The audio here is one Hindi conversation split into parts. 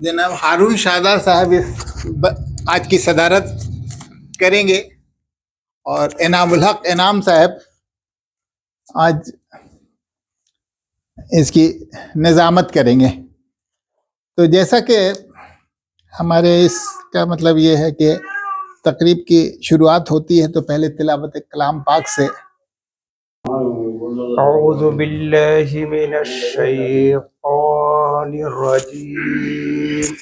जनाब हारून शादा साहब आज की सदारत करेंगे और इनामुल हक इनाम साहब आज इसकी निज़ामत करेंगे। तो जैसा कि हमारे इसका मतलब ये है कि तकरीब की शुरुआत होती है तो पहले तिलावत कलाम पाक से अऊज़ु बिल्लाहि मिनश शैतानिर रजीम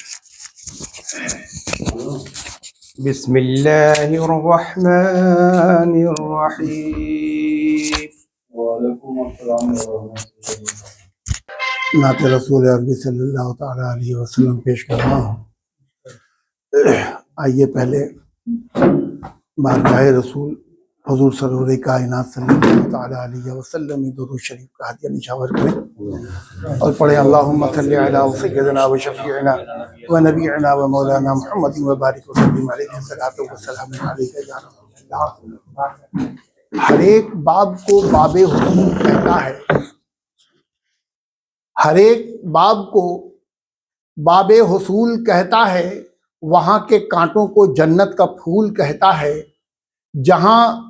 बिस्मिल्लाहिर रहमानिर रहीम। नात रसूल अरबी सल्लल्लाहु तआला अलैहि वसल्लम पेश कर रहा हूँ। आइए पहले बारगाह रसूल हुजूर सरवर कायनात सल्लल्लाहु तआला अलैहि वसल्लम दुरूद शरीफ का हदिया निछावर करें और पढ़े अल्लाहुम्मा सल्लि अला सय्यिदिना व शफीइना व नबीना व मौलाना मुहम्मद व बारिक व सल्लिम अलैहि सल्लतु व सलाम अलैका या रसूलल्लाह। हर एक बाब को बाबे हुसूल कहता है, हर एक बाब को बाबे हुसूल कहता है, वहां के कांटों को जन्नत का फूल कहता है। जहां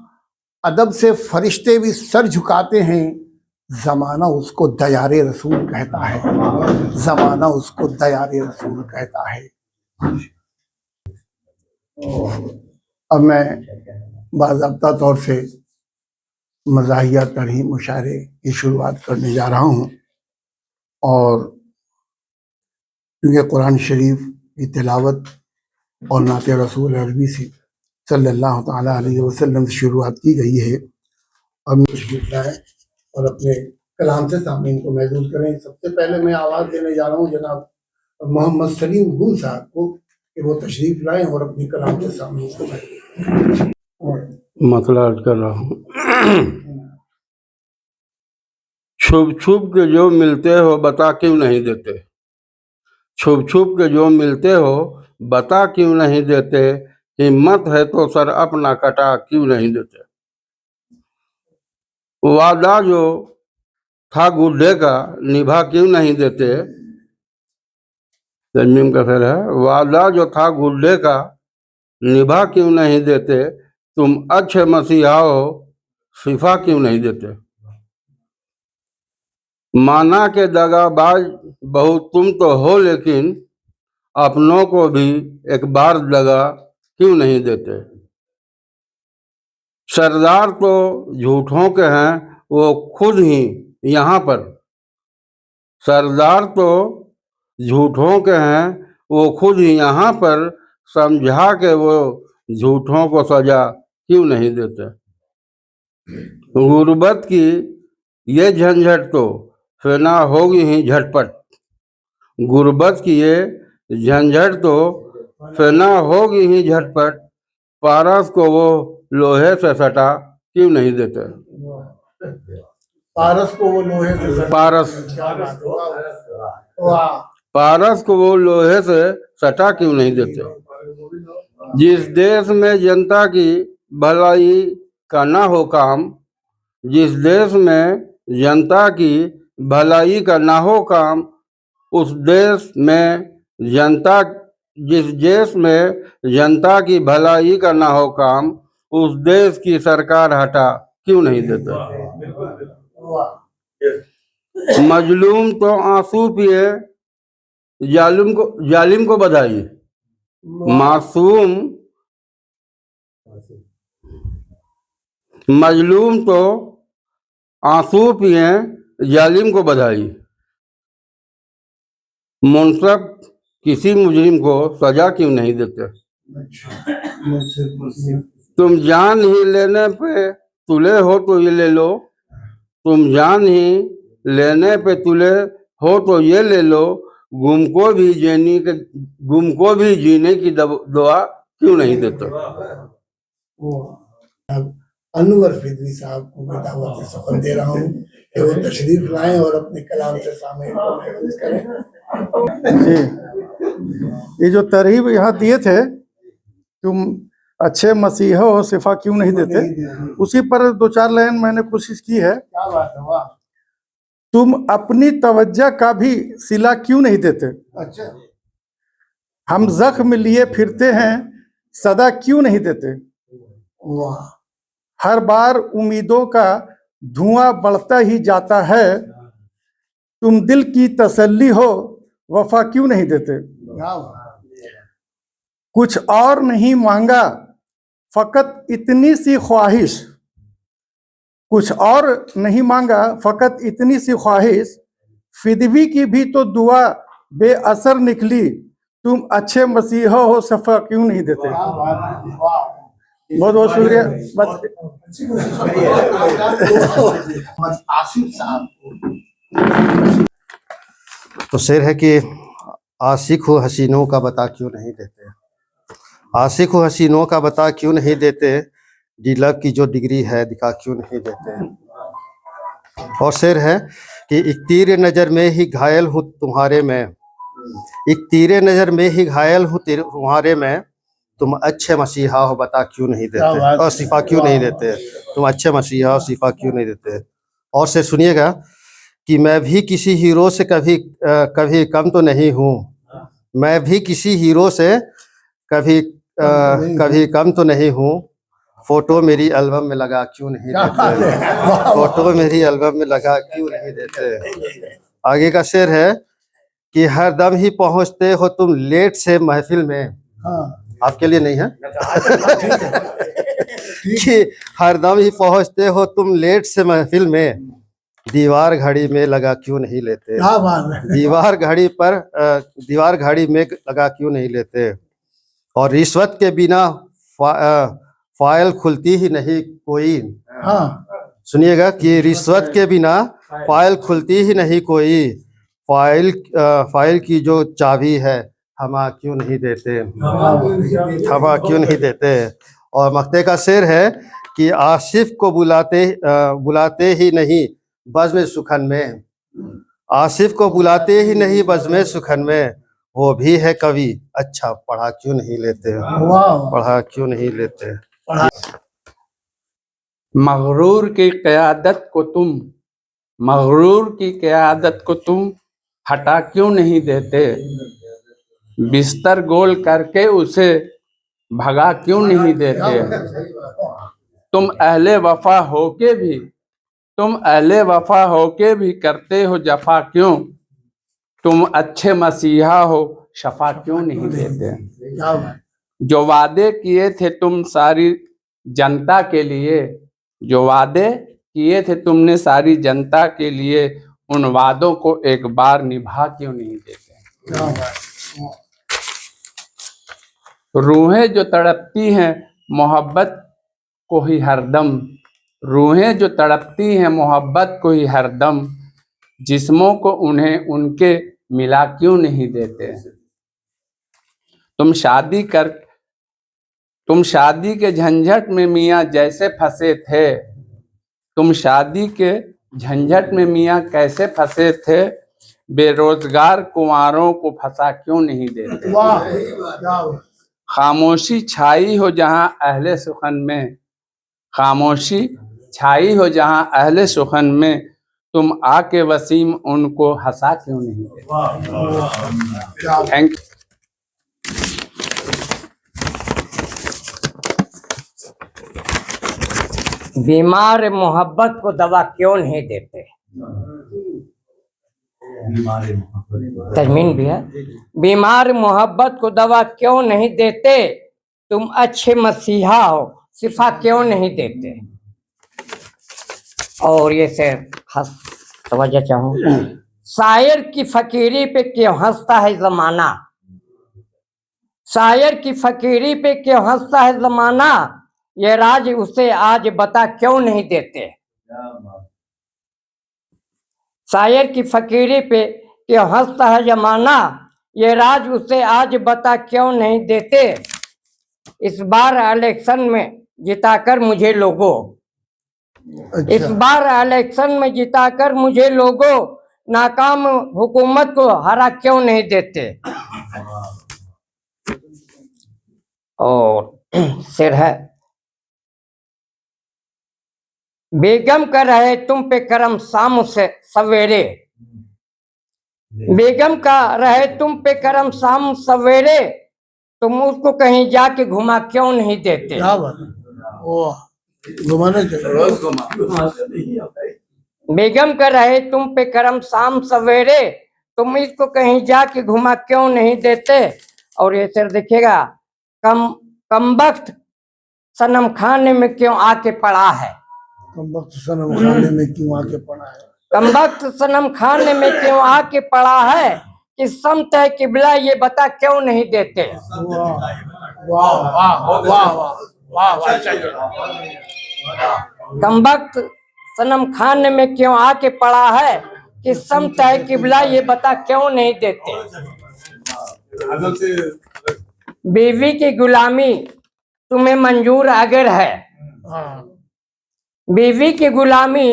अदब से फरिश्ते भी सर झुकाते हैं, जमाना उसको दयारे रसूल कहता है, जमाना उसको दयारे रसूल कहता है। अब मैं बाज़ाब्ता तौर से मज़ाहिया तर्ही मुशायरे की शुरुआत करने जा रहा हूँ और क्योंकि कुरान शरीफ की तिलावत और नाते रसूल अरबी से सल्लल्लाहु तआला अलैहि वसल्लम से शुरुआत की गई है। अब तशरीफ लाएं और अपने कलाम से सामीन को महसूस करें। सबसे पहले मैं आवाज़ देने जा रहा हूँ जनाब मोहम्मद सलीम गुल साहब को कि वो तशरीफ लाएं और अपने कलाम से सामीन को मसला अर्ज कर रहा हूँ। छुप छुप के जो मिलते हो बता क्यों नहीं देते, छुप छुप के जो मिलते हो बता क्यों नहीं देते, हिम्मत है तो सर अपना कटा क्यों नहीं देते। वादा जो था गुड्डे का निभा क्यों नहीं देते, तंजीम का खैर है, वादा जो था गुड्डे का निभा क्यों नहीं देते, तुम अच्छे मसीहा हो शिफा क्यों नहीं देते। माना के दगाबाज बहुत तुम तो हो लेकिन अपनों को भी एक बार दगा क्यों नहीं देते। सरदार तो झूठों के हैं वो खुद ही यहाँ पर, सरदार तो झूठों के हैं वो खुद ही यहाँ पर, समझा के वो झूठों को सजा क्यों नहीं देते। गुर्बत की ये झंझट तो फना होगी ही झटपट, गुर्बत की ये झंझट तो फना होगी ही झटपट, पारस को वो लोहे से सटा क्यों नहीं देते। पारस को वो लोहे से पारस को वो लोहे से सटा क्यों नहीं देते। जिस देश में जनता की भलाई का ना हो काम, जिस देश में जनता की भलाई का ना हो काम, उस देश में जनता, जिस देश में जनता की भलाई का ना हो काम, उस देश की सरकार हटा क्यों नहीं देता। मजलूम तो आंसू पिए जालिम को बधाई, मासूम मजलूम तो आंसू पिए जालिम को बधाई, मुनसब किसी मुजरिम को सजा क्यों नहीं देते। तुम जान ही लेने पे तुले हो तो ये ले लो, तुम जान ही लेने पे तुले हो तो ये ले लो, गुम को भी जीने की दुआ क्यों नहीं देते। अनवर फिदवी साहब को मैं दावत सफल दे रहा हूँ कि वो तशरीफ लाएं और अपने कलाम से सामने को महसूस करें। जी, ये जो तरहीब यहाँ दिए थे, तुम अच्छे मसीहा हो सिफा क्यों नहीं देते, उसी पर दो चार लाइन मैंने कोशिश की है। क्या बात है, वाह। तुम अपनी तवज्जो का भी सिला क्यों नहीं देते। अच्छा, हम जख्म लिए फिरते हैं, सदा क्यों नहीं देते। वाह हर बार उम्मीदों का धुआं बढ़ता ही जाता है, तुम दिल की तसल्ली हो, वफा क्यों नहीं देते। क्या बात। कुछ और नहीं मांगा, फकत इतनी सी ख्वाहिश, कुछ और नहीं मांगा, फकत इतनी सी ख्वाहिश, फिदवी की भी तो दुआ बेअसर निकली, तुम अच्छे मसीहा हो, सफा क्यों नहीं देते। क्या बात है। वाह बहुत बहुत शुक्रिया। बस आसिफ साहब तो शेर है कि आशिक हो हसीनों का बता क्यों नहीं देते, आशिक हो हसीनों का बता क्यों नहीं देते, डीलर की जो डिग्री है दिखा क्यों नहीं देते। और शेर है कि एक तीर नज़र में ही घायल हूँ तुम्हारे में, एक तीर नज़र में ही घायल हूँ तुम्हारे में, तुम अच्छे मसीहा हो बता क्यों नहीं देते, और सिफा क्यों नहीं देते, तुम अच्छे मसीहा हो सिफा क्यों नहीं देते। और से सुनिएगा कि मैं भी किसी हीरो से कभी कम तो नहीं हूँ, मैं भी किसी हीरो से कभी कम तो नहीं हूँ, फोटो मेरी एल्बम में लगा क्यों नहीं देते, फोटो मेरी एल्बम में लगा क्यों नहीं देते। आगे का शेर है कि हर दम ही पहुँचते हो तुम लेट से महफिल में, आपके लिए नहीं है कि हर दम ही पहुँचते हो तुम लेट से महफिल में, दीवार घड़ी में लगा क्यों नहीं लेते, क्या बात है। दीवार घड़ी में लगा क्यों नहीं लेते। और रिश्वत के बिना फाइल खुलती ही नहीं कोई, हाँ सुनिएगा कि रिश्वत के बिना फाइल खुलती ही नहीं कोई, फाइल की जो चाबी है थमा क्यों नहीं देते, थमा क्यों नहीं देते। और मक्ते का शेर है कि आसिफ को बुलाते ही नहीं बज़्म सुखन में, आसिफ को बुलाते ही नहीं बज़्म सुखन में, वो भी है कवि अच्छा पढ़ा क्यों नहीं लेते, वाह पढ़ा क्यों नहीं लेते। मगरूर की क़यादत को तुम, मगरूर की क़यादत को तुम हटा क्यों नहीं देते, बिस्तर गोल करके उसे भगा क्यों नहीं देते। तुम अहले वफा होके भी, तुम अहले वफा होके भी करते हो जफा क्यों, तुम अच्छे मसीहा हो शफा क्यों नहीं देते। क्या बात। जो वादे किए थे तुम सारी जनता के लिए, जो वादे किए थे तुमने सारी जनता के लिए, उन वादों को एक बार निभा क्यों नहीं देते। क्या बात। रूहें जो तड़पती हैं मोहब्बत को ही हरदम, रूहें जो तड़पती हैं मोहब्बत को ही हरदम, जिस्मों को उन्हें उनके मिला क्यों नहीं देते। तुम शादी के झंझट में मियाँ जैसे फंसे थे, तुम शादी के झंझट में मियाँ कैसे फंसे थे, बेरोजगार कुंवारों को फंसा क्यों नहीं देते। वाह क्या बात। खामोशी छाई हो जहां अहले सुखन में, खामोशी छाई हो जहां अहले सुखन में, तुम आके वसीम उनको हंसा क्यों नहीं देते। Thank you. बीमार मोहब्बत को दवा क्यों नहीं देते। तजमीन भी है। बीमार मोहब्बत को दवा क्यों नहीं देते, तुम अच्छे मसीहा हो सिफा क्यों नहीं देते। और ये से खास तवज्जो चाहूँ, शायर की फकीरी पे क्यों हंसता है जमाना, शायर की फकीरी पे क्यों हंसता है जमाना, ये राज उसे आज बता क्यों नहीं देते। शायर की फकीरी पे क्यों हंसता है जमाना, ये राज उसे आज बता क्यों नहीं देते। इस बार इलेक्शन में जिताकर मुझे लोगों, इस बार इलेक्शन में जिताकर मुझे लोगों, नाकाम हुकूमत को हरा क्यों नहीं देते। और सिर है, बेगम कर रहे तुम पे करम शाम से सवेरे, बेगम का रहे तुम पे करम शाम सवेरे, तुम उसको कहीं जाके घुमा क्यों नहीं देते। क्या बात है, वो घुमाना चाहिए। बेगम का रहे तुम पे करम शाम सवेरे, तुम इसको कहीं जाके घुमा क्यों नहीं देते। और ये सर देखिएगा, कम वक्त सनम खाने में क्यों आके पड़ा है। कम वक्त सनम खाने में क्यों आके पड़ा है। कम वक्त सनम खाने में क्यों आके पड़ा है, कि समत है किबला ये बता क्यों नहीं देते। वाह वाह वाह वाह वाह वाह। कम वक्त सनम खाने में क्यों आके पड़ा है, कि समत है किबला ये बता क्यों नहीं देते। बीवी की गुलामी तुम्हें मंजूर अगर है, बीवी की गुलामी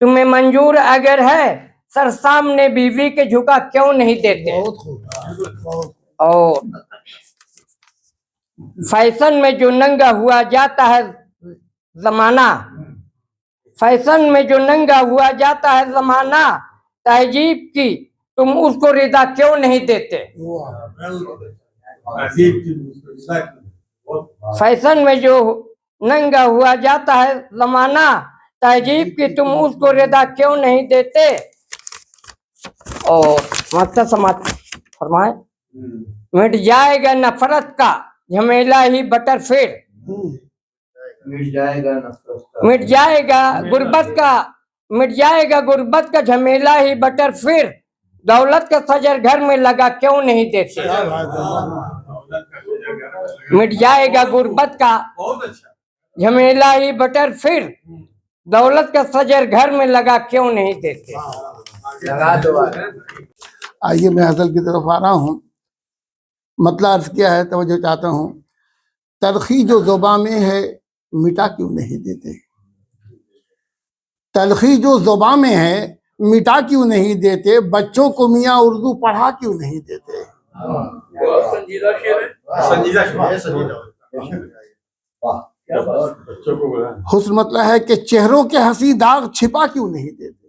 तुम्हें मंजूर अगर है, सर सामने बीवी के झुका क्यों नहीं देते। बहुत खूब। और फैशन में जो नंगा हुआ जाता है जमाना, फैशन में जो नंगा हुआ जाता है जमाना, तहजीब की तुम उसको रिदा क्यों नहीं देते। फैशन में जो नंगा हुआ जाता है जमाना, तहजीब की तुम उसको रिदा क्यों नहीं देते। और मकसद समाज फरमाए, मिट जाएगा नफरत का झमेला ही बटर फिर, मिट जाएगा गुर्बत का, मिट जाएगा गुर्बत का झमेला ही बटर फिर, दौलत का सजर घर में लगा क्यों नहीं देते। मिट जाएगा गुर्बत का झमेला ही बटर फिर, दौलत का सजर घर में लगा क्यों नहीं देते। लगा दो। आइए मैं असल की तरफ आ रहा हूँ। मतलब अर्ज क्या है, तवज्जो चाहता हूँ। तलखी जो ज़ुबां में है मिटा क्यों नहीं देते। तलखी जो ज़ुबां में है मिटा क्यों नहीं देते। बच्चों को मियाँ उर्दू पढ़ा क्यों नहीं देते। हुस्न मतलब है कि चेहरों के हंसी दाग छिपा क्यों नहीं देते।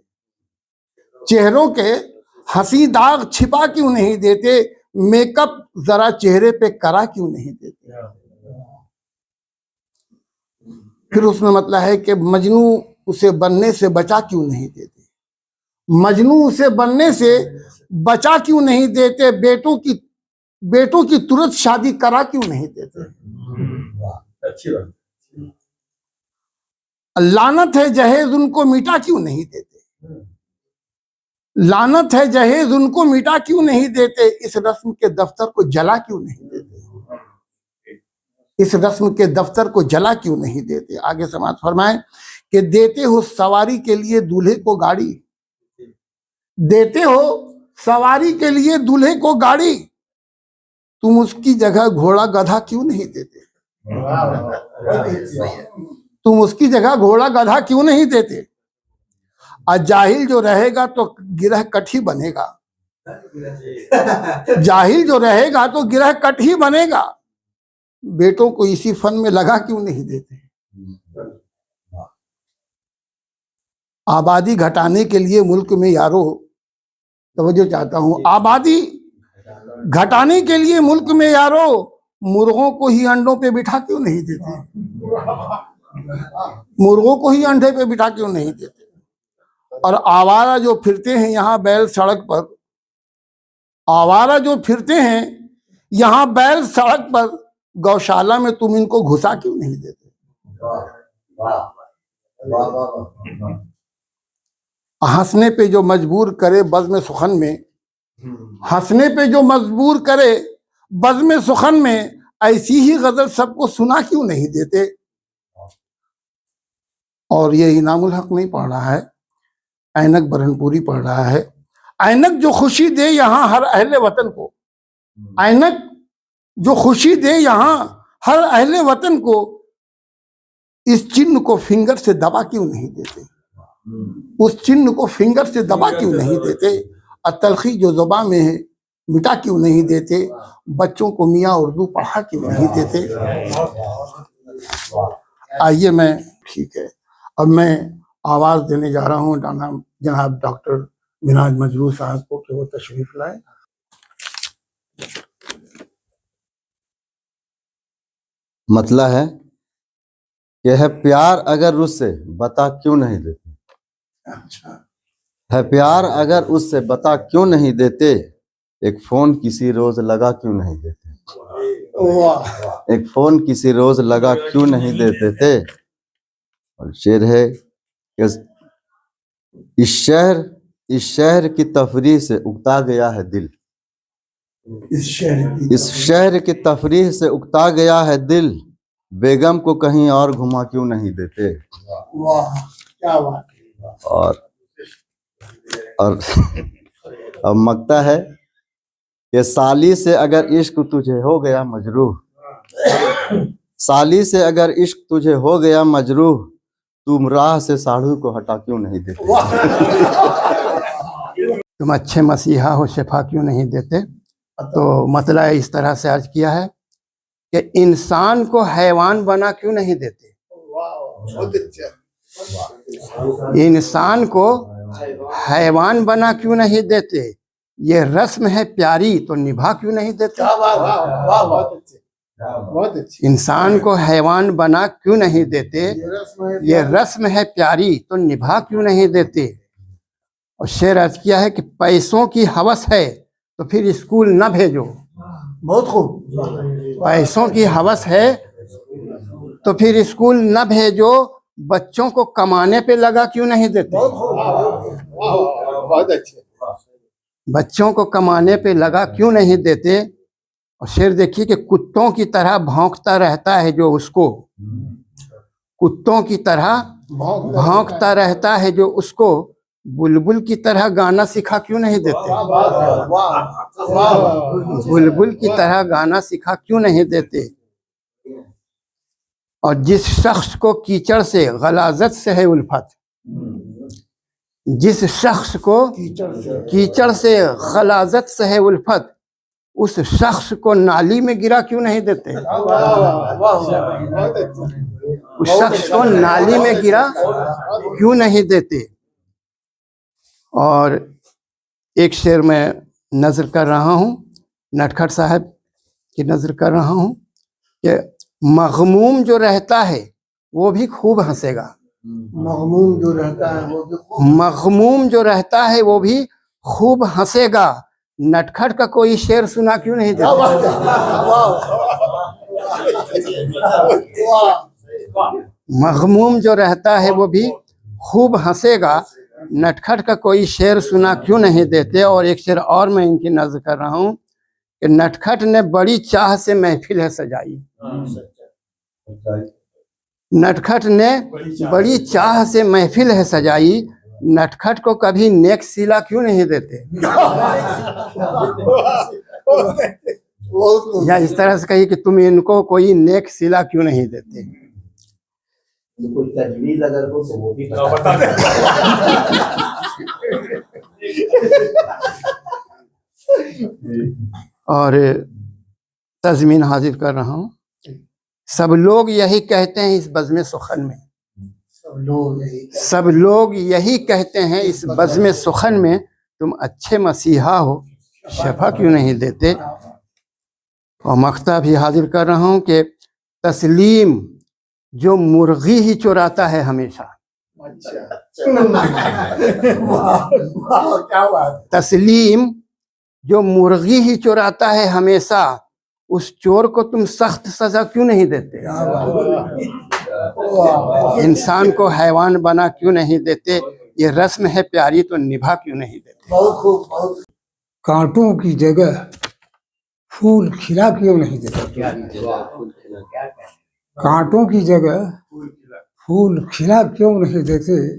चेहरों के हंसी दाग छिपा क्यों नहीं देते। मेकअप जरा चेहरे पे करा क्यों नहीं देते। फिर उसमें मतलब है कि मजनू उसे बनने से बचा क्यों नहीं देते। मजनू उसे बनने से बचा क्यों नहीं देते। बेटों की तुरंत शादी करा क्यों नहीं देते। अच्छी बात। लानत है जहेज उनको मिटा क्यों नहीं देते। लानत है जहेज उनको मिटा क्यों नहीं देते। इस रस्म के दफ्तर को जला क्यों नहीं देते। इस रस्म के दफ्तर को जला क्यों नहीं देते। आगे समाज फरमाए कि देते हो सवारी के लिए दूल्हे को गाड़ी, देते हो सवारी के लिए दूल्हे को गाड़ी, तुम उसकी जगह घोड़ा गधा क्यों नहीं देते। तुम उसकी जगह घोड़ा गधा क्यों नहीं देते। और जाहिल जो रहेगा तो गिरह कठी बनेगा। जाहिल जो रहेगा तो गिरह कठी बनेगा। बेटों को इसी फन में लगा क्यों नहीं देते। आबादी घटाने के लिए मुल्क में यारो, तवज्जो चाहता हूं, आबादी घटाने के लिए मुल्क में यारो, मुर्गों को ही अंडों पे बिठा क्यों नहीं देते। मुर्गों को ही अंडे पे बिठा क्यों नहीं देते। और आवारा जो फिरते हैं यहाँ बैल सड़क पर, आवारा जो फिरते हैं यहाँ बैल सड़क पर, गौशाला में तुम इनको घुसा क्यों नहीं देते। हंसने पे जो मजबूर करे बज़्म सुखन में, हंसने पे जो मजबूर करे बज़्म सुखन में, ऐसी ही गजल सबको सुना क्यों नहीं देते। और ये इनामुल हक नहीं पढ़ रहा है, ऐनक बरहनपुरी पढ़ रहा है। ऐनक जो खुशी दे यहाँ हर अहले वतन को, ऐनक जो खुशी दे यहाँ हर अहले वतन को, इस चिन्ह को फिंगर से दबा क्यों नहीं देते। उस चिन्ह को फिंगर से दबा क्यों नहीं देते। और तलखी जो ज़ुबां में है मिटा क्यों नहीं देते। बच्चों को मियाँ उर्दू पढ़ा क्यों नहीं देते। आइए मैं, ठीक है, अब मैं आवाज़ देने जा रहा हूँ जनाब डॉक्टर मिनाज मजरूर साहब को कि वो तशरीफ लाए। मतला है कि है प्यार अगर उससे बता क्यों नहीं देते, अच्छा, है प्यार अगर उससे बता क्यों नहीं देते, एक फोन किसी रोज लगा क्यों नहीं देते, वाह, एक फोन किसी रोज लगा क्यों नहीं देते थे। और शेर है कि इस शहर की तफरीह से उकता गया है दिल, इस शहर की तफरीह से उकता गया है दिल, बेगम को कहीं और घुमा क्यों नहीं देते। वाह, क्या बात। और अब मकता है कि साली से अगर इश्क तुझे हो गया मजरूह, साली से अगर इश्क तुझे हो गया मजरूह, तुम राह से साढ़ू को हटा क्यों नहीं देते। तुम अच्छे मसीहा हो, शिफा क्यों नहीं देते। तो मतला इस तरह से अर्ज किया है कि इंसान को हैवान बना क्यों नहीं देते, इंसान को हैवान बना क्यों नहीं देते, ये रस्म है प्यारी तो निभा क्यों नहीं देते। इंसान को हैवान बना क्यों नहीं देते, ये रस्म है प्यारी तो निभा क्यों नहीं देते। और शेर अर्ज किया है कि पैसों की हवस है तो फिर स्कूल न भेजो। बहुत खूब। पैसों की हवस है तो फिर स्कूल न भेजो, बच्चों को कमाने पे लगा क्यों नहीं देते। बहुत अच्छे। बच्चों को कमाने पे लगा क्यों नहीं देते। और शेर देखिए कि कुत्तों की तरह भौंकता रहता है जो उसको, कुत्तों की तरह भौंकता रहता है जो उसको, बुलबुल की तरह गाना सिखा क्यों नहीं देते। बुलबुल की तरह गाना सिखा क्यों नहीं देते। और जिस शख्स को कीचड़ से गलाजत से है उल्फत, जिस शख्स को कीचड़ से गलाजत से है उल्फत, उस शख्स को नाली में गिरा क्यों नहीं देते। उस शख्स को नाली में गिरा क्यों नहीं देते। और एक शेर में नज़र कर रहा हूँ, नटखट साहब की नज़र कर रहा हूँ कि मग़मूम जो रहता है वो भी खूब हंसेगा। मग़मूम जो रहता है वो भी, मग़मूम जो रहता है वो भी खूब हंसेगा। नटखट का कोई शेर सुना क्यों नहीं देता। मग़मूम जो रहता है वो भी खूब हंसेगा, नटखट का कोई शेर सुना क्यों नहीं देते। और एक शेर और मैं इनकी नज़र कर रहा हूँ कि नटखट ने बड़ी चाह से महफिल है सजाई। नटखट ने बड़ी चाह से महफिल है सजाई, नटखट को कभी नेक सिला क्यों नहीं देते। या इस तरह से कही कि तुम इनको कोई नेक सिला क्यों नहीं देते। कोई तजवीज़ अगर हो तो वो भी बता। और तज़मीन हाजिर कर रहा हूँ। सब लोग यही कहते हैं इस बज़्म सुखन में, सब लोग यही कहते हैं इस बज़्म सुखन में, तुम अच्छे मसीहा हो, शफा क्यों नहीं देते। और मख्ता भी हाजिर कर रहा हूँ कि तस्लीम जो मुर्गी ही चुराता है हमेशा, तस्लीम जो मुर्गी ही चुराता है हमेशा, उस चोर को तुम सख्त सजा क्यों नहीं देते। इंसान को हैवान बना क्यों नहीं देते, ये रस्म है प्यारी तो निभा क्यों नहीं देते। कांटों की जगह फूल खिला क्यों नहीं देते। कांटों की जगह फूल खिला क्यों नहीं देते।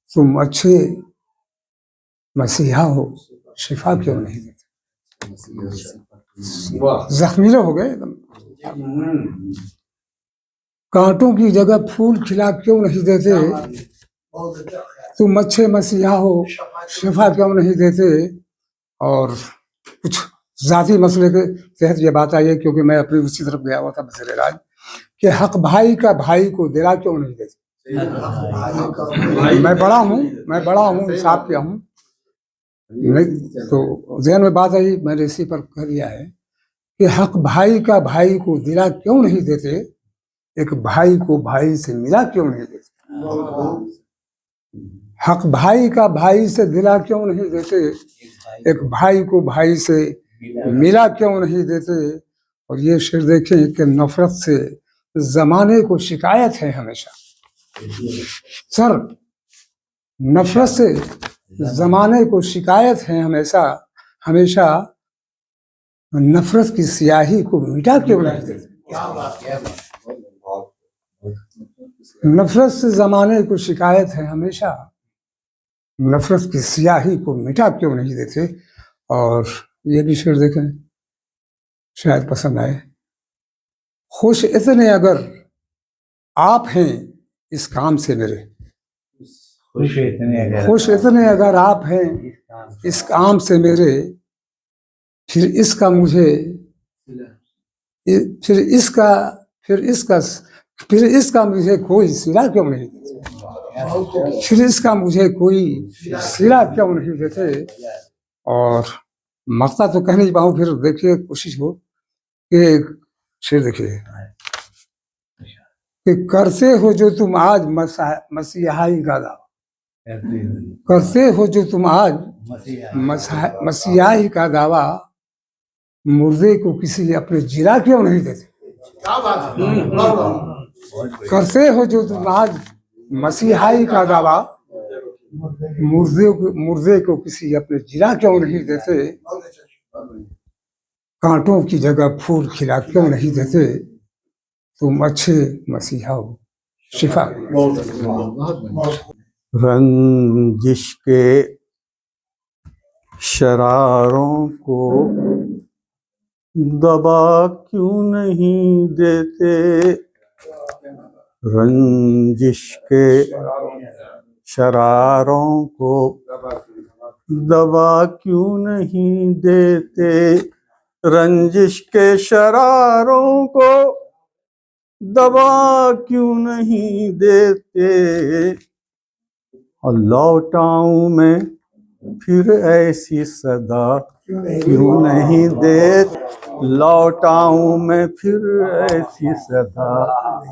तुम अच्छे मसीहा हो, शिफा क्यों नहीं देते। जख्मी हो गए एकदम। कांटों की जगह फूल खिला क्यों नहीं देते। तुम अच्छे मसीहा हो, शिफा क्यों नहीं देते। और कुछ जाती मसले के तहत ये बात आई है, क्योंकि मैं अपनी उसी तरफ गया हुआ था बज़र-ए-राज, कि हक भाई का भाई को दिला क्यों नहीं देते। मैं बड़ा हूँ, इंसाफ किया हूँ, नहीं तो जहन में बात आई, मैंने इसी पर कह दिया है कि हक भाई का भाई को दिला क्यों नहीं देते, एक भाई को भाई से मिला क्यों नहीं देते। हक भाई का भाई से दिला क्यों नहीं देते, एक भाई को भाई से मिला क्यों नहीं देते। और ये शेर देखें कि नफरत से जमाने को शिकायत है हमेशा। सर, नफरत से जमाने को शिकायत है हमेशा, हमेशा नफरत की स्याही को मिटा क्यों नहीं देते। नफरत से जमाने को शिकायत है हमेशा, नफरत की स्याही को मिटा क्यों नहीं देते। और ये भी शेर देखें, शायद पसंद आए। खुश इतने अगर आप हैं इस काम से मेरे, खुश इतने अगर आप हैं इस काम से मेरे, फिर इसका मुझे कोई सिला क्यों नहीं देते, फिर इसका मुझे कोई सिला क्यों नहीं देते। और मकता तो कह नहीं पाऊँ, फिर देखिए कोशिश हो कि शेर देखिए कि करते हो जो तुम आज मसीहाई का दावा, करते हो जो तुम आज मसीहाई का दावा, मुर्दे को किसी अपने जिला क्यों नहीं देते। करते हो जो तुम आज मसीहाई का दावा, मुर्दे को किसी अपने जिला क्यों नहीं देते। कांटों की जगह फूल खिला क्यों नहीं देते, तुम अच्छे मसीहा हो, शिफा। रंजिश के शरारों को दबा क्यों नहीं देते, रंजिश के शरारों को दबा क्यों नहीं देते, रंजिश के शरारों को दबा क्यों नहीं देते। और लौटाऊं मैं फिर ऐसी सदा क्यों नहीं देते, लौटाऊं मैं फिर ऐसी सदा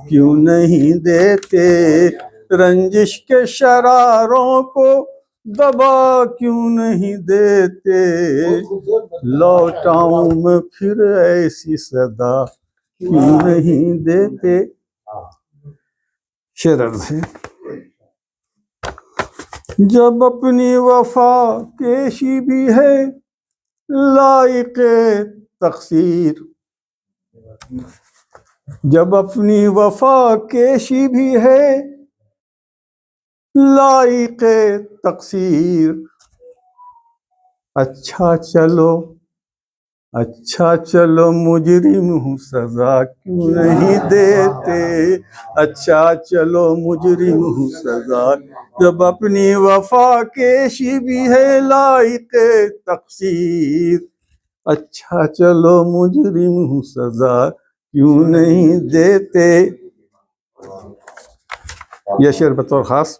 क्यों नहीं देते, रंजिश के शरारों को दबा क्यों नहीं देते, लौटाऊं मैं फिर ऐसी सदा क्यों नहीं देते। शेर अर्ज़ है, जब अपनी वफा केशी भी है लायक़े तक़सीर, जब अपनी वफा केशी भी है लायक़े तक़सीर, अच्छा चलो मुजरिम हूँ सजा क्यों नहीं देते, अच्छा चलो मुजरिम हूँ सजा, जब अपनी वफा केशी भी है लायक़े तक़सीर, अच्छा चलो मुजरिम हूँ सजा क्यों नहीं देते। यह शेर बतौर खास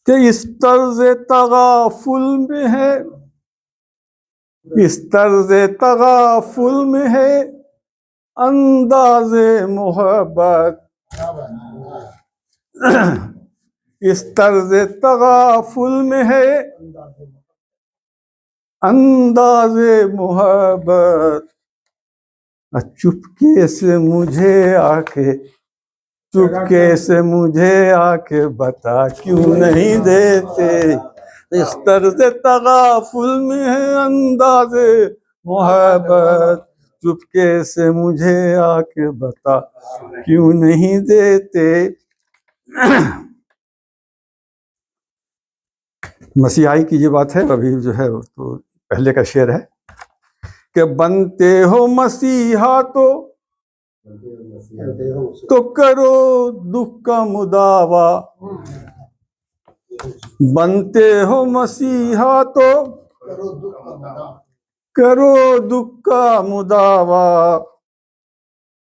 कि इस तर्ज़ तगाफुल में है, इस तर्ज़ तगाफुल में है अंदाज़े मोहब्बत, इस तर्ज़ तगाफुल में है अंदाज़े मोहब्बत, चुपके से मुझे आके बता क्यों नहीं देते, इस तर्ज़ तगाफुल में है अंदाज़े मोहब्बत, चुपके से मुझे आके बता क्यों नहीं देते। मसीहाई की ये बात है, अभी जो है तो पहले का शेर है कि बनते हो मसीहा तो करो दुख का मुदावा, बनते हो मसीहा तो करो दुख का मुदावा,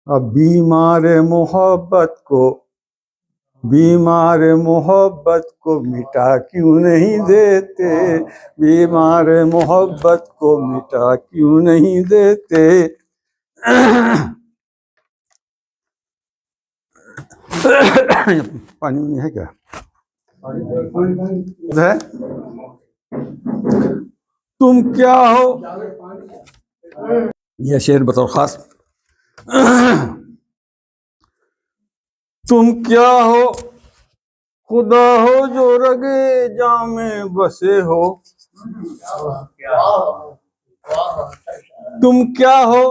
अब बीमार मोहब्बत को बीमार मोहब्बत को मिटा क्यों नहीं देते, बीमार मोहब्बत को मिटा क्यों नहीं देते। पानी नहीं है क्या? है? तुम क्या हो, यह शेर बतौर खास, तुम क्या हो, खुदा हो जो रगे जामे बसे हो। तुम क्या हो,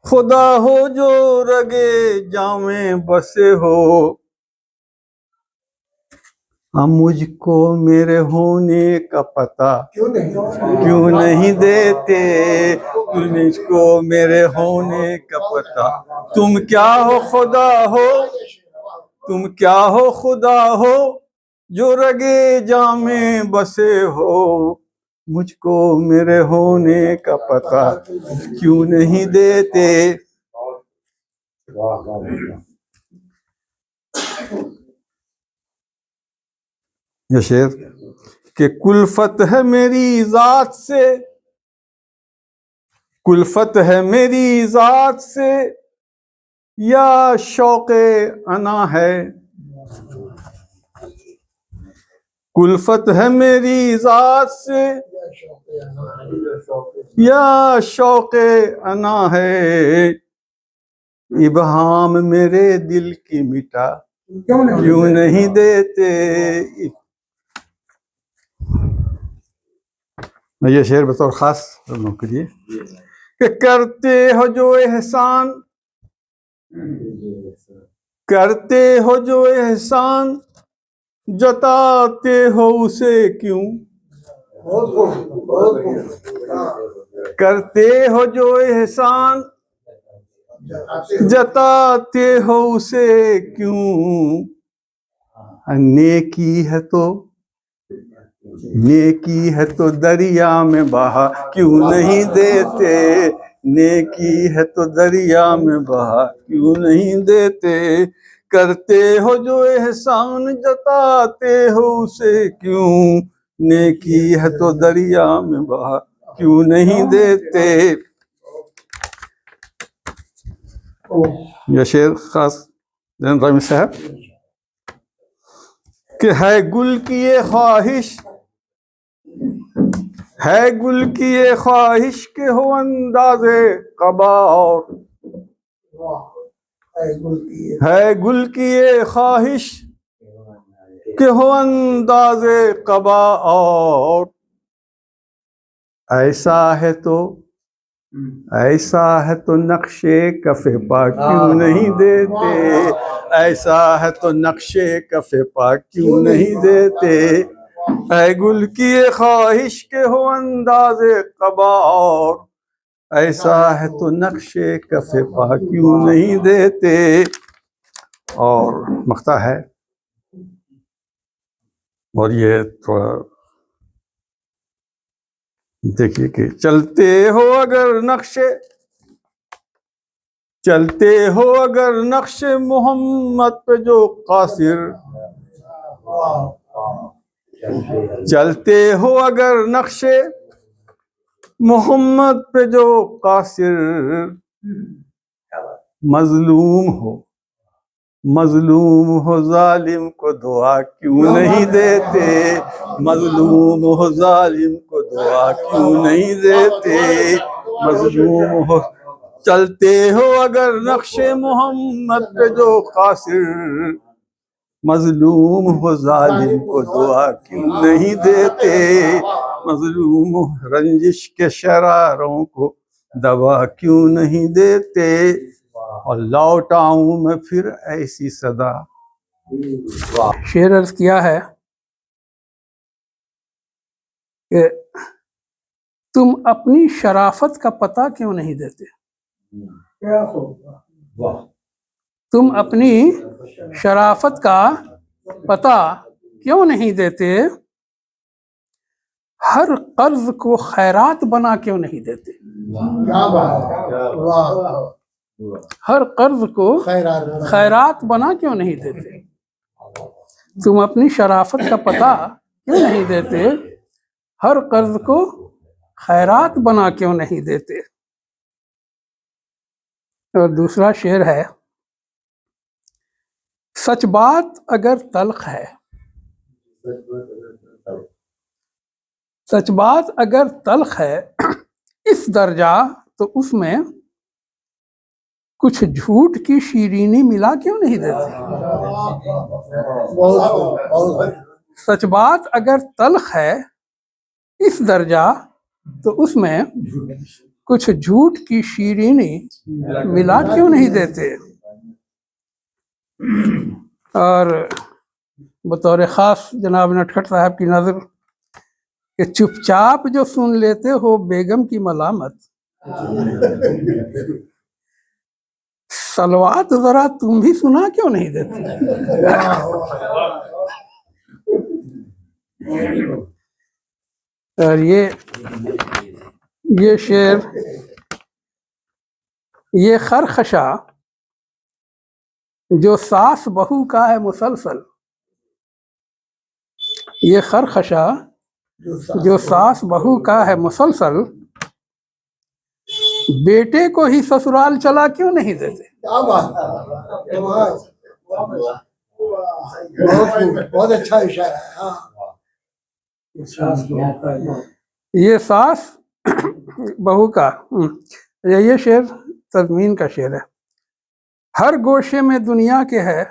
खुदा हो जो रगे जामे बसे हो। हम मुझको मेरे होने का पता क्यों नहीं देते, मुझको मेरे होने का पता। तुम क्या हो, खुदा हो, तुम क्या हो, खुदा हो जो रगे जामे बसे हो। मुझको मेरे होने का पता क्यों नहीं देते। ये शेर कि कुल्फत है मेरी जात से, कुल्फत है मेरी जात से या शौक़े अना है। कुल्फत है मेरी जात से या शौक़े अना है। इबहाम मेरे दिल की मिटा क्यों नहीं देते। ये शेर बतौर खास लोगों के लिए कि करते हो जो एहसान, करते हो जो एहसान जताते हो उसे क्यों। करते हो जो एहसान जताते हो उसे क्यों। नेकी है तो, नेकी है तो दरिया में बहा क्यों नहीं देते। नेकी है तो दरिया में बहा क्यों नहीं देते। करते हो जो एहसान जताते हो उसे क्यों। नेकी है तो दरिया में बहा क्यों नहीं देते। यह शेर खास रामी साहब कि है गुल की ये ख्वाहिश, है गुल की ये ख्वाहिश के हो अंदाज़े क़बा और। है गुल की ये ख्वाहिश के हो अंदाज़े क़बा और। ऐसा है तो, ऐसा है तो नक्शे कफ़े पा क्यों नहीं देते। ऐसा है तो नक्शे कफ़े पा क्यों नहीं देते। ऐ गुल की ये ख्वाहिश के हो अंदाज़े क़बा और। ऐसा है तो नक्शे कफ़े पा क्यों नहीं देते। और मख्ता है, और ये थोड़ा देखिए कि चलते हो अगर नक्शे, चलते हो अगर नक्शे मोहम्मद पे जो कासिर। चलते हो अगर नक्शे मोहम्मद पे जो कासिर। मजलूम हो, मजलूम हो जालिम को दुआ क्यों नहीं देते। मजलूम हो जालिम को दुआ क्यों नहीं देते। मजलूम हो, चलते हो अगर नक्शे मोहम्मद पे जो कासिर। मजलूम हो जालिम को दुआ क्यों नहीं देते। मजलूम हो रंजिश के शरारों को दवा क्यों नहीं देते। और लौटाऊं मैं फिर ऐसी सदा। शेर अर्ज किया है कि तुम अपनी शराफत का पता क्यों नहीं देते। तुम अपनी शराफत का पता क्यों नहीं देते। हर कर्ज को खैरात बना क्यों नहीं देते। क्या बात है, वाह। हर कर्ज को खैरात बना क्यों नहीं देते? तुम अपनी शराफत का पता क्यों नहीं देते? हर कर्ज को खैरात बना क्यों नहीं देते? और दूसरा शेर है, सच बात अगर तल्ख है, सच बात अगर तल्ख है इस दर्जा, तो उसमें कुछ झूठ की शीरीनी मिला क्यों नहीं देते? सच बात अगर तल्ख है इस दर्जा, तो उसमें कुछ झूठ की शीरीनी मिला क्यों नहीं देते? और बतौर ख़ास जनाब नटखट साहब की नज़र कि चुपचाप जो सुन लेते हो बेगम की मलामत, सलवात जरा तुम भी सुना क्यों नहीं देते? और ये शेर, ये खरखशा जो सास बहू का है मुसलसल, ये खरखशा जो सास बहू का है मुसलसल, बेटे को ही ससुराल चला क्यों नहीं देते? बहुत अच्छा इशारा है। हाँ। ये सास बहू का, ये शेर तज़मीन का शेर है। हर गोशे में दुनिया के है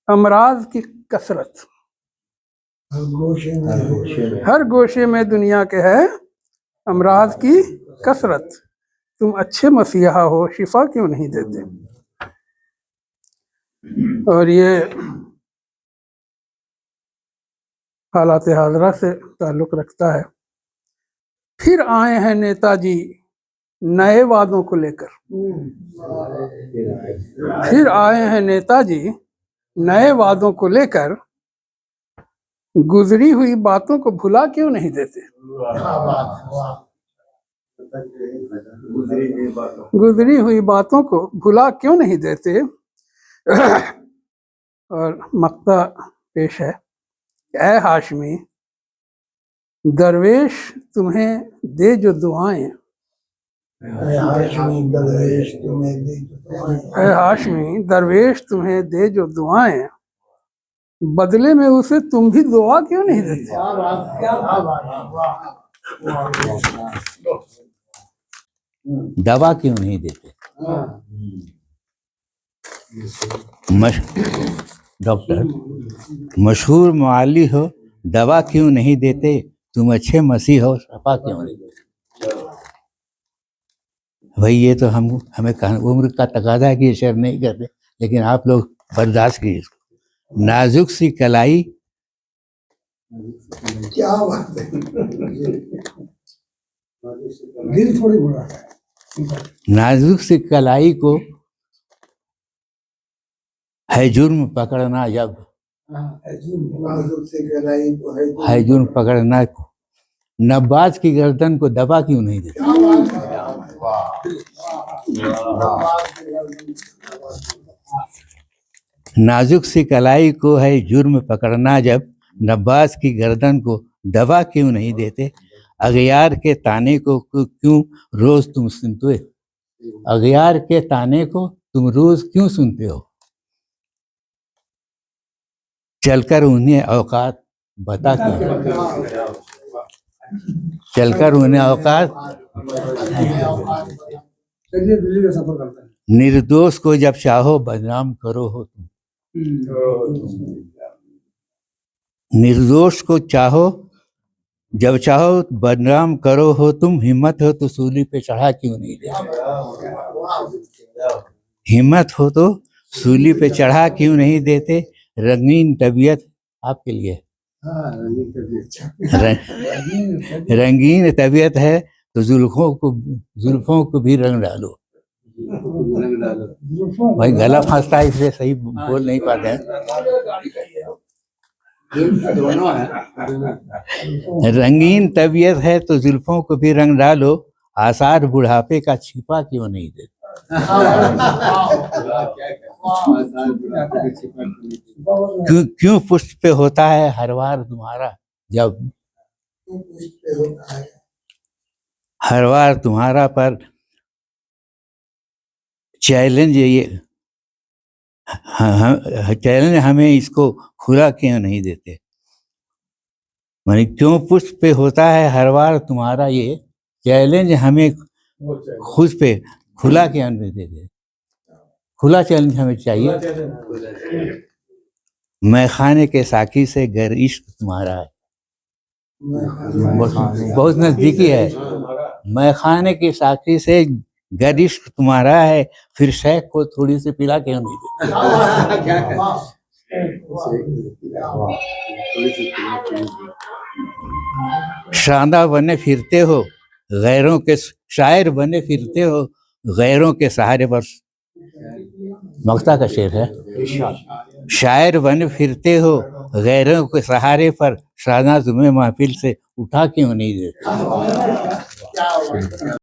अमराज की कसरत, हर गोशे में दुनिया के है अमराज की कसरत, तुम अच्छे मसीहा हो शिफा क्यों नहीं देते? और ये हालात हाजरा से ताल्लुक़ रखता है। फिर आए हैं नेताजी नए वादों को लेकर, फिर आए हैं नेताजी नए वादों को लेकर, गुजरी हुई बातों को भुला क्यों नहीं देते? गुजरी हुई बातों को भुला क्यों नहीं देते? और मक्ता पेश है, ऐ हाशमी दरवेश तुम्हें दे जो दुआएं, ऐ हाशमी दरवेश तुम्हें दे जो दुआएं, बदले में उसे तुम भी दुआ क्यों नहीं देते? दवा क्यों नहीं देते? डॉक्टर मशहूर मुअल्ली हो, दवा क्यों नहीं देते? तुम अच्छे मसीह हो, शफा क्यों नहीं देते? भाई ये तो हमें उम्र का तकादा है कि ये शेर नहीं करते, लेकिन आप लोग बर्दाश्त कीजिए इसको। नाजुक सी कलाई, क्या बात है, दिल थोड़ी बुरा है। नाजुक सी कलाई को है जुर्म पकड़ना, जब है जुर्म पकड़ना को, नब्बाज की गर्दन को दबा क्यों नहीं देते? नाजुक सी कलाई को है जुर्म पकड़ना जब, नब्बाज की गर्दन को दबा क्यों नहीं देते? अगयार के ताने को क्यों रोज तुम सुनते हो? अगयार के ताने को तुम रोज क्यों सुनते हो? चलकर उन्हें औकात बता क्यों? चलकर उन्हें औकात, निर्दोष को जब चाहो बदनाम करो हो तुम, निर्दोष को चाहो जब चाहो बदनाम करो हो तुम, हिम्मत हो तो सूली पे चढ़ा क्यों नहीं देते? हिम्मत हो तो सूली पे चढ़ा क्यों नहीं देते? रंगीन तबीयत आपके लिए, रंगीन तबीयत है तो जुल्फों को भी रंग डालो। भाई गला फंसता है इसलिए सही बोल नहीं पाते हैं। रंगीन तबीयत है तो जुल्फों को भी रंग डालो, आसार बुढ़ापे का छिपा क्यों नहीं देते? क्यों पुष्प पे होता है हर बार तुम्हारा, जब हर बार तुम्हारा पर चैलेंज ये चैलेंज हमें इसको खुला क्यों नहीं देते? माने क्यों पुष्प पे होता है हर बार तुम्हारा ये चैलेंज, हमें खुद पे खुला क्यों नहीं देते? खुला चैलेंज हमें चाहिए। मैं खाने के साकी से गर इश्क तुम्हारा है, बहुत नजदीकी है। मैं खाने के साकी से गर इश्क तुम्हारा है, फिर शेख को थोड़ी सी पिला क्यों नहीं देते? शादा बने फिरते हो गैरों के, शायर बने फिरते हो गैरों के सहारे पर। मक्ता का शेर है। शायर बने फिरते हो गैरों के सहारे पर, शादा तुम्हें महफिल से उठा क्यों नहीं देते?